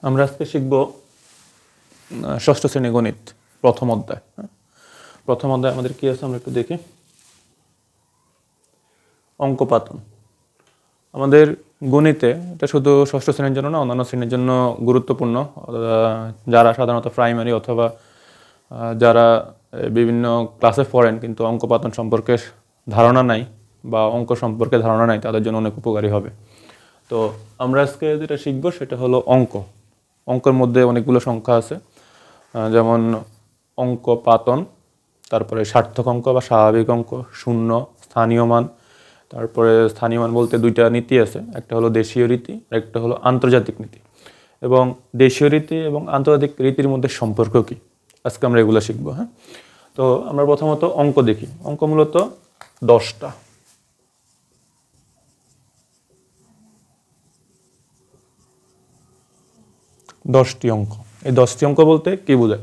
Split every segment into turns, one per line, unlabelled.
আমরা আজকে শিখব ষষ্ঠ শ্রেণী গণিত প্রথম অধ্যায়। প্রথম অধ্যায় আমাদের কি আছে আমরা একটু দেখি। অঙ্কপাতন। আমাদের গণিতে এটা শুধু ষষ্ঠ শ্রেণীর জন্য না, অন্যান্য শ্রেণীর জন্য গুরুত্বপূর্ণ। যারা সাধারণত প্রাইমারি অথবা যারা বিভিন্ন ক্লাসে পড়েন কিন্তু অঙ্কপাতন সম্পর্কে ধারণা নাই বা অঙ্ক সম্পর্কে ধারণা নাই, তাদের জন্য অনেক উপকারী হবে। তো আমরা আজকে যেটা শিখব সেটা হলো অঙ্ক। অঙ্কের মধ্যে অনেকগুলো সংখ্যা আছে, যেমন অঙ্ক পাতন, তারপরে সার্থক অঙ্ক বা স্বাভাবিক অঙ্ক, শূন্য, স্থানীয় মান। তারপরে স্থানীয় মান বলতে দুইটা নীতি আছে, একটা হলো দেশীয় রীতি আর একটা হলো আন্তর্জাতিক নীতি। এবং দেশীয় রীতি এবং আন্তর্জাতিক রীতির মধ্যে সম্পর্ক কী, আজকে আমরা এগুলো শিখবো। হ্যাঁ, তো আমরা প্রথমত অঙ্ক দেখি। অঙ্ক মূলত 10টা। অঙ্ক। এই 10টি অঙ্ক বলতে কি বোঝায়?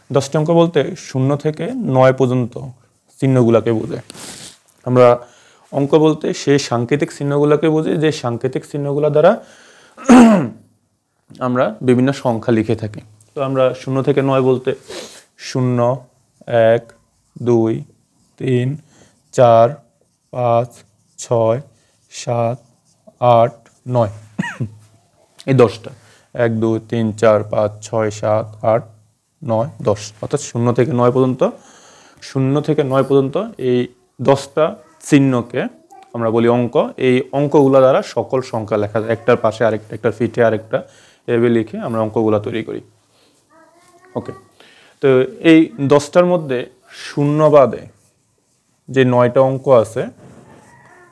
10টি অঙ্ক বলতে 0 থেকে 9 পর্যন্ত চিহ্নগুলোকে বোঝায়। আমরা অঙ্ক বলতে সেই সাংকেতিক চিহ্নগুলোকে বুঝি যে সাংকেতিক চিহ্নগুলো দ্বারা আমরা বিভিন্ন সংখ্যা লিখে থাকি। তো আমরা 0 থেকে 9 বলতে 0, 1, 2, 3, 4, 5, 6, 7, 8, 9 এই 10টা। 1, 2, 3, 4, 5, 6, 7, 8, 9, 10, অর্থাৎ 0 থেকে 9 পর্যন্ত। 0 থেকে 9 পর্যন্ত এই 10টা চিহ্নকে আমরা বলি অঙ্ক। এই অঙ্কগুলো দ্বারা সকল সংখ্যা লেখা যায়, একটার পাশে আরেকটা, একটার ফিটে আরেকটা, এভাবে লিখে আমরা অঙ্কগুলো তৈরি করি। ওকে, তো এই 10টার মধ্যে শূন্য বাদে যে 9টা অঙ্ক আছে,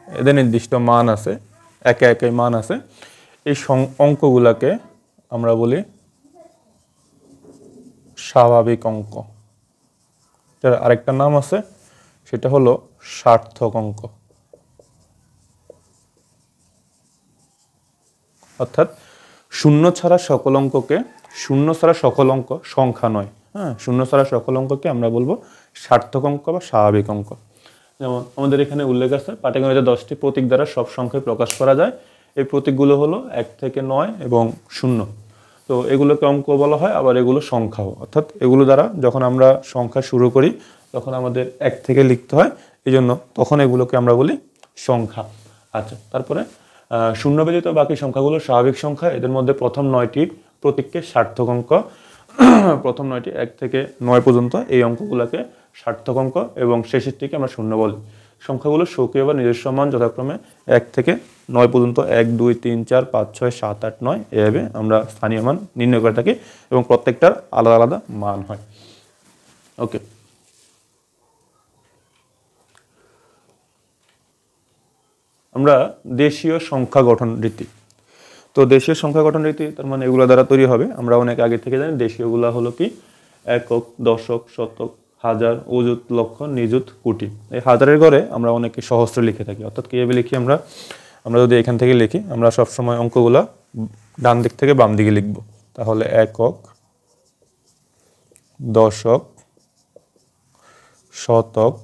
এদের নির্দিষ্ট মান আছে, একে একে মান আছে। এই অঙ্কগুলোকে আমরা বলি স্বাভাবিক অঙ্ক। যার আরেকটা নাম আছে, সেটা হলো সার্থক অঙ্ক। অর্থাৎ শূন্য ছাড়া সকল অঙ্ককে, শূন্য ছাড়া সকল অঙ্ক সংখ্যা নয়। হ্যাঁ, শূন্য ছাড়া সকল অঙ্ককে আমরা বলবো সার্থক অঙ্ক বা স্বাভাবিক অঙ্ক। যেমন আমাদের এখানে উল্লেখ আছে, পাটিগণিতে 10টি প্রতীক দ্বারা সব সংখ্যায় প্রকাশ করা যায়। এই প্রতীকগুলো হলো 1 থেকে 9 এবং 0। তো এগুলোকে অঙ্ক বলা হয়, আবার এগুলো সংখ্যাও। অর্থাৎ এগুলো দ্বারা যখন আমরা সংখ্যা শুরু করি তখন আমাদের 1 থেকে লিখতে হয়, এই জন্য তখন এগুলোকে আমরা বলি সংখ্যা। আচ্ছা, তারপরে 0 ব্যতীত বাকি সংখ্যাগুলো স্বাভাবিক সংখ্যা। এদের মধ্যে প্রথম 9টি প্রতীককে সার্থক অঙ্ক। প্রথম 9টি 1 থেকে 9 পর্যন্ত এই অঙ্কগুলোকে সার্থক অঙ্ক এবং শেষেরটিকে আমরা শূন্য বলি। সংখ্যাগুলো স্বকীয় বা নিজস্ব মান যথাক্রমে 1 থেকে 9 পর্যন্ত 1, 2, 3, 4, 5, 6, 7, 8, 9 এভাবে আমরা স্থানীয় মান নির্ণয় করে থাকি এবং প্রত্যেকটার আলাদা আলাদা মান হয়। ওকে, আমরা দেশীয় সংখ্যা গঠন রীতি। তো দেশীয় সংখ্যা গঠন রীতি তার মানে এগুলো দ্বারা তৈরি হবে। আমরা অনেক আগে থেকে জানি দেশীয়গুলো হলো কি একক, দশক, শতক, হাজার, অযুত, লক্ষ, নিযুত, কোটি। এই হাজারের ঘরে আমরা অনেকে সহস্র লিখে থাকি। অর্থাৎ কীভাবে লিখি আমরা যদি এখান থেকে লিখি, আমরা সবসময় অঙ্কগুলা ডান দিক থেকে বাম দিকে লিখব। তাহলে একক, দশক, শতক,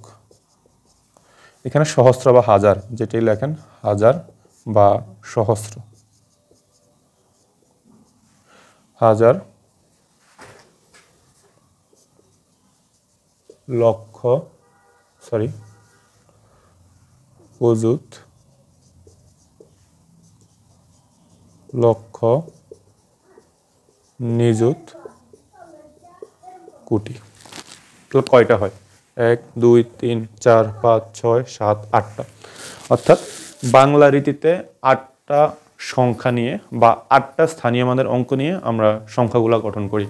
এখানে সহস্র বা হাজার, যেটাই লেখেন হাজার বা সহস্র, হাজার, লক্ষ, অযুত, লক্ষ, নিযুত, কোটি। কয়টা হয়? 1, 2, 3, 4, 5, 6, 7, 8টা। অর্থাৎ বাংলা রীতিতে 8টা সংখ্যা নিয়ে বা 8টা স্থানীয় মানের অঙ্ক নিয়ে আমরা সংখ্যাগুলো গঠন করি।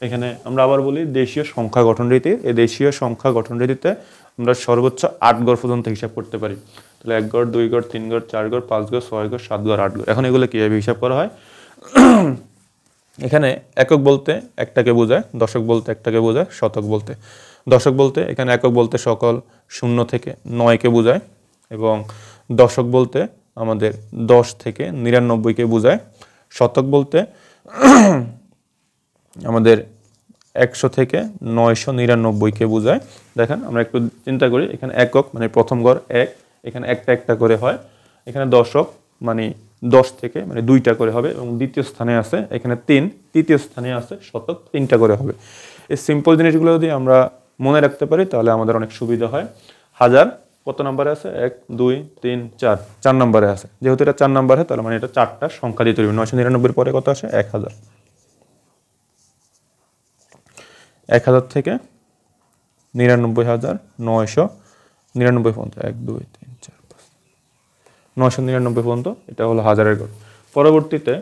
এখানে আমরা আবার বলি দেশীয় সংখ্যা গঠন রীতি। এই দেশীয় সংখ্যা গঠন রীতিতে আমরা সর্বোচ্চ 8 ঘর পর্যন্ত হিসাব করতে পারি। তাহলে 1 ঘর, 2 ঘর, 3 ঘর, 4 ঘর, 5 ঘর, 6 ঘর, 7 ঘর, 8 ঘর। এখন এগুলো কীভাবে হিসাব করা হয়? এখানে একক বলতে একটাকে বোঝায়, দশক বলতে একটাকে বোঝায়, শতক বলতে, দশক বলতে এখানে একক বলতে সকল 0 থেকে 9কে বোঝায় এবং দশক বলতে আমাদের 10 থেকে 99কে বোঝায়। শতক বলতে আমাদের 100 থেকে 999কে বোঝায়। দেখেন আমরা একটু চিন্তা করি, এখানে একক মানে প্রথম ঘর 1, এখানে একটা একটা করে হয়। এখানে দশক মানে 10 থেকে মানে 2টা করে হবে এবং দ্বিতীয় স্থানে আছে এখানে 3, তৃতীয় স্থানে আছে শতক 3টা করে হবে। এই সিম্পল জিনিসগুলো যদি আমরা মনে রাখতে পারি তাহলে আমাদের অনেক সুবিধা হয়। হাজার কত নম্বরে আছে? 1 2 3 4, 4 নম্বরে আছে। যেহেতু এটা 4 নম্বরে তাহলে মানে এটা 4টা সংখ্যা দিয়ে তৈরি। 999 পরে কত আসে? 1000। 1000 থেকে 99,999 পর্যন্ত 1 2 3 4 5 999 পর্যন্ত এটা হলো হাজারের ঘর। পরবর্তীতে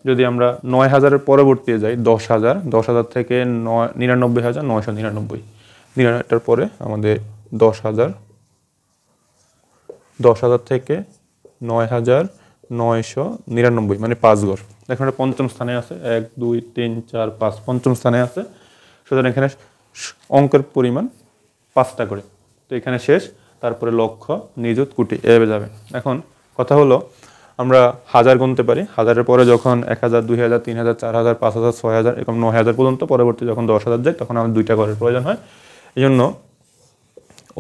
যদি আমরা 9000-এর পরবর্তী যাই 10,000, 10,000 থেকে 99,999, এটার পরে আমাদের 10,000, 10,000 থেকে 9,999 মানে 5 ঘর। দেখুন এটা পঞ্চম স্থানে আছে, 1 2 3 4 5 পঞ্চম স্থানে আছে। সুতরাং এখানে অঙ্কের পরিমাণ 5টা করে। তো এখানে শেষ, তারপরে লক্ষ, নিযুত, কোটি এভাবে যাবে। এখন কথা হলো আমরা হাজার গুনতে পারি। হাজারের পরে যখন 1000, 2000, 3000, 4000, 5000, 6000 এরকম 9000 পর্যন্ত, পরবর্তী যখন 10,000 যায় তখন আমাদের 2টা ঘরের প্রয়োজন হয়। এই জন্য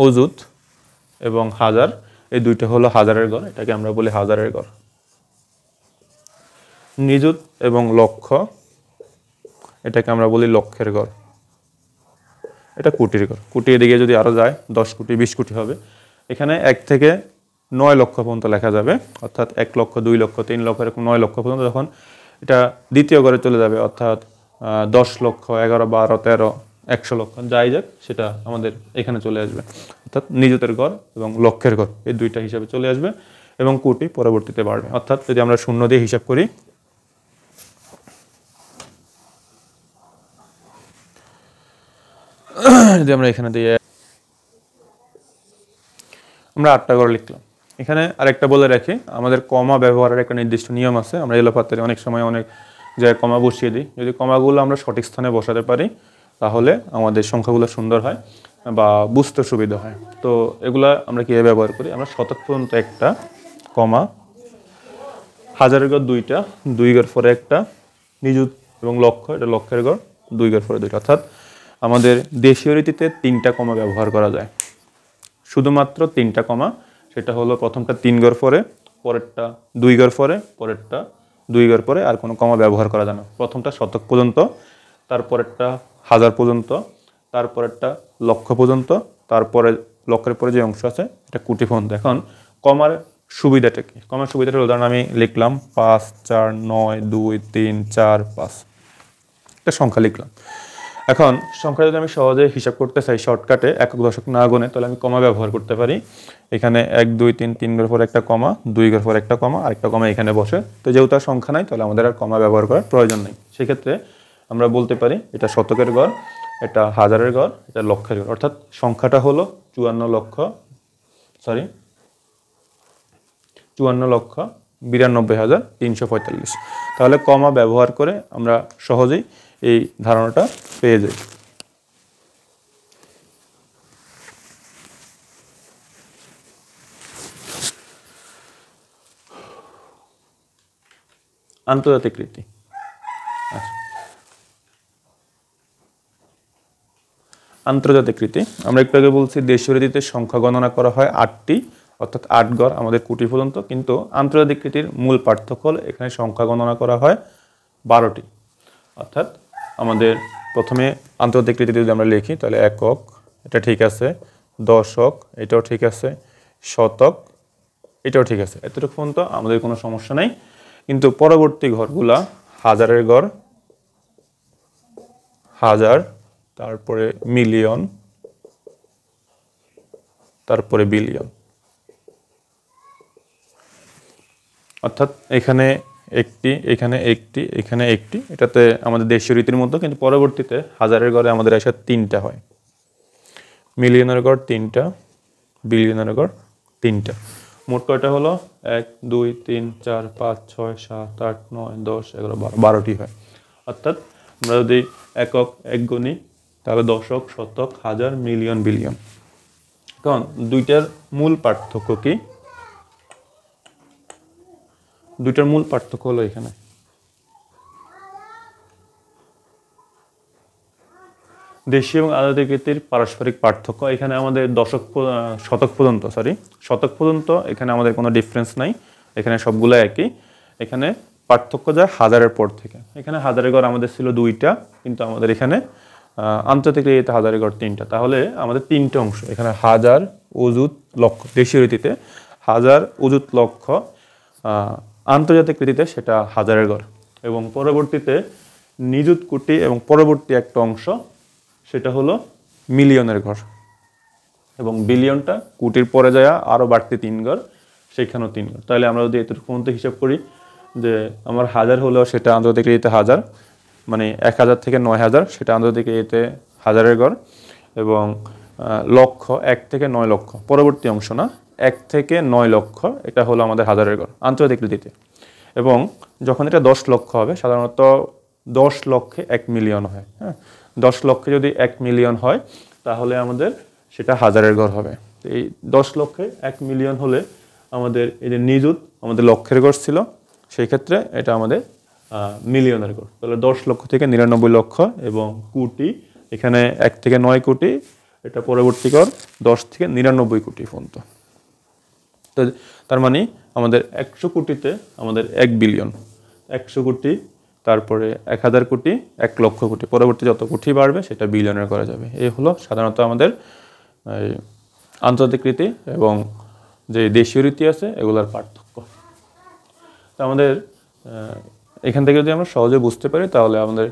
অযুত এবং হাজার এই 2টা হলো হাজারের ঘর, এটাকে আমরা বলি হাজারের ঘর। নিযুত এবং লক্ষ এটাকে আমরা বলি লক্ষের ঘর। এটা কোটির ঘর। কোটি এদিকে যদি আরও যায় 10 কোটি 20 কোটি হবে। এখানে 1 থেকে 9 লক্ষ পর্যন্ত লেখা যাবে, অর্থাৎ 1 লক্ষ 2 লক্ষ 3 লক্ষ এরকম 9 লক্ষ পর্যন্ত। যখন এটা দ্বিতীয় ঘরে চলে যাবে অর্থাৎ 10 লক্ষ 11 12 13 100 লক্ষ যাই যাক সেটা আমাদের এখানে চলে আসবে, অর্থাৎ নিযুতের ঘর এবং লক্ষের ঘর এই 2টা হিসাবে চলে আসবে এবং কোটি পরবর্তীতে বাড়বে। অর্থাৎ যদি আমরা শূন্য দিয়ে হিসাব করি, যদি আমরা এখানে দিয়ে আমরা 8টা ঘর লিখলাম। এখানে আরেকটা বলে রাখি, আমাদের কমা ব্যবহারের একটা নির্দিষ্ট নিয়ম আছে। আমরা এলোপাতাড়ি অনেক সময় অনেক জায়গায় কমা বসিয়ে দিই। যদি কমাগুলো আমরা সঠিক স্থানে বসাতে পারি তাহলে আমাদের সংখ্যাগুলো সুন্দর হয় বা বুঝতে সুবিধা হয়। তো এগুলা আমরা কীভাবে ব্যবহার করি? আমরা শতক পর্যন্ত একটা কমা, হাজারের ঘর 2টা, 2 ঘর পরে একটা, নিযুত এবং লক্ষ এটা লক্ষের ঘর, 2 ঘর পরে 2টা। অর্থাৎ আমাদের দেশীয় রীতিতে 3টা কমা ব্যবহার করা যায়, শুধুমাত্র 3টা কমা। সেটা হলো প্রথমটা 3 ঘর পরে, পরেরটা 2 ঘর পরে, পরেরটা 2 ঘর পরে, আর কোনো কমা ব্যবহার করা যায় না। প্রথমটা শতক পর্যন্ত, তারপরেরটা হাজার পর্যন্ত, তারপরেরটা লক্ষ পর্যন্ত, তারপরে লক্ষের পরে যে অংশ আছে এটা কোটি পর্যন্ত। এখন কমার সুবিধাটা কি? কমার সুবিধাটা উদাহরণ আমি লিখলাম 5 4 9 2 3 4 5 একটা সংখ্যা লিখলাম। এখন সংখ্যা যদি আমি সহজে হিসাব করতে চাই শর্টকাটে একক দশক না গুনে, তাহলে আমি কমা ব্যবহার করতে পারি। এখানে 1 2 3 3 ঘর পর একটা কমা, 2 ঘর পর একটা কমা, আরেকটা কমা এখানে বসে। তো যেহেতু আর সংখ্যা নাই তাহলে আমাদের আর কমা ব্যবহার করার প্রয়োজন নেই। সেক্ষেত্রে আমরা বলতে পারি এটা শতকের ঘর, এটা হাজারের ঘর, এটা লক্ষের ঘর। অর্থাৎ সংখ্যাটা হলো 54,92,345। তাহলে কমা ব্যবহার করে আমরা সহজেই এই ধারণাটা পেয়ে যাই। আন্তর্জাতিক রীতি। আন্তর্জাতিক রীতি আমরা একটু আগে বলছি দেশীয় রীতিতে সংখ্যা গণনা করা হয় 8টি, অর্থাৎ 8 ঘর আমাদের কোটি পর্যন্ত। কিন্তু আন্তর্জাতিক রীতির মূল পার্থক্য হল এখানে সংখ্যা গণনা করা হয় 12টি। অর্থাৎ আমাদের প্রথমে আন্তর্জাতিক রীতিতে যদি আমরা লিখি তাহলে একক এটা ঠিক আছে, দশক এটাও ঠিক আছে, শতক এটাও ঠিক আছে, এতটুকু পর্যন্ত আমাদের কোনো সমস্যা নেই। কিন্তু পরবর্তী ঘরগুলা হাজারের ঘর, হাজার, তারপরে মিলিয়ন, তারপরে বিলিয়ন। অর্থাৎ এখানে একটি, এখানে একটি, এখানে একটি, এটাতে আমাদের দেশীয় রীতির মতো। কিন্তু পরবর্তীতে হাজারের ঘরে আমাদের এসে 3টা হয়, মিলিয়নের ঘর 3টা, বিলিয়নের ঘর 3টা। মোট কয়টা হলো? 1 2 3 4 5 6 7 8 9 10 11 12, 12টি হয়। অর্থাৎ আমরা যদি একক এক গুণি তাহলে দশক, শতক, হাজার, মিলিয়ন, বিলিয়ন। এখন দুইটার মূল পার্থক্য কি? দুইটার মূল পার্থক্য হলো এখানে দেশীয় এবং আন্তর্জাতিক রীতির পারস্পরিক পার্থক্য। এখানে আমাদের শতক পর্যন্ত এখানে আমাদের কোনো ডিফারেন্স নাই। এখানে সবগুলো একই, এখানে পার্থক্য যায় হাজারের পর থেকে। এখানে হাজারের ঘর আমাদের ছিল 2টা, কিন্তু আমাদের এখানে আন্তর্জাতিক রীতিতে হাজারের ঘর 3টা। তাহলে আমাদের 3টে অংশ, এখানে হাজার, অযুত, লক্ষ। দেশীয় রীতিতে হাজার, অযুত, লক্ষ, আন্তর্জাতিক রীতিতে সেটা হাজারের ঘর। এবং পরবর্তীতে নিযুত, কোটি এবং পরবর্তী একটা অংশ সেটা হলো মিলিয়নের ঘর। এবং বিলিয়নটা কোটির পরে যায় আরও বাড়তি 3 ঘর, সেখানেও 3 ঘর। তাহলে আমরা যদি এতটুকু পর্যন্ত হিসাব করি যে আমার হাজার হলেও সেটা আন্তর্জাতিক রীতিতে হাজার, মানে 1000 থেকে 9000 সেটা আন্তর্জাতিক রীতিতে হাজারের ঘর। এবং লক্ষ 1 থেকে 9 লক্ষ, পরবর্তী অংশ না, 1 থেকে 9 লক্ষ এটা হলো আমাদের হাজারের ঘর আন্তর্জাতিক রীতিতে। এবং যখন এটা 10 লক্ষ হবে, সাধারণত 10 লক্ষে 1 মিলিয়ন হয়। হ্যাঁ, 10 লক্ষে যদি 1 মিলিয়ন হয় তাহলে আমাদের সেটা হাজারের ঘর হবে। এই 10 লক্ষে 1 মিলিয়ন হলে আমাদের এই যে নিযুত আমাদের লক্ষের ঘর ছিল, সেই ক্ষেত্রে এটা আমাদের মিলিয়নের ঘর। তাহলে 10 লক্ষ থেকে 99 লক্ষ এবং কোটি, এখানে 1 থেকে 9 কোটি, এটা পরবর্তী ঘর 10 থেকে 99 কোটি পর্যন্ত। তো তার মানে আমাদের 100 কোটিতে আমাদের 1 বিলিয়ন, 100 কোটি, তারপরে 1000 কোটি, 1 লক্ষ কোটি, পরবর্তী যত কোটি বাড়বে সেটা বিলিয়নের করা যাবে। এই হলো সাধারণত আমাদের আন্তর্জাতিক রীতি এবং যে দেশীয় রীতি আছে এগুলোর পার্থক্য। তো আমাদের এখান থেকে যদি আমরা সহজে বুঝতে পারি তাহলে আমাদের